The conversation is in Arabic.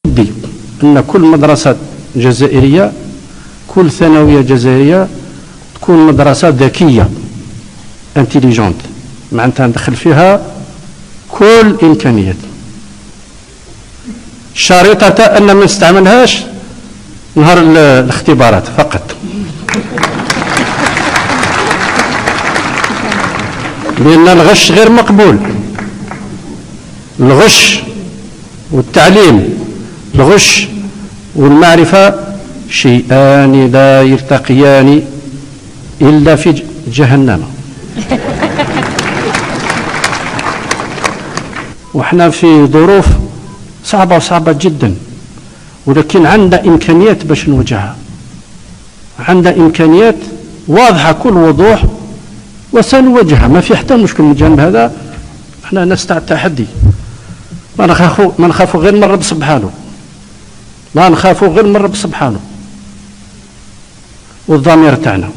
أن كل مدرسة جزائرية، كل ثانوية جزائرية تكون مدرسة ذكية انتيليجونت، معناتها ندخل فيها كل إمكانيات. شريطة أن ما نستعملهاش نهار الاختبارات فقط، لأن الغش غير مقبول. الغش والتعليم، الغش والمعرفة شيئان لا يلتقيان إلا في جهنم. وإحنا في ظروف صعبة جدا، ولكن عندنا إمكانيات باش نواجهها، عندنا إمكانيات واضحة كل وضوح وسنواجهها، ما في حتى مشكل من الجانب هذا. احنا ناس تاع التحدي، ما نخافوا غير من رب سبحانه، ما نخافوا غير من رب سبحانه والضمير تاعنا.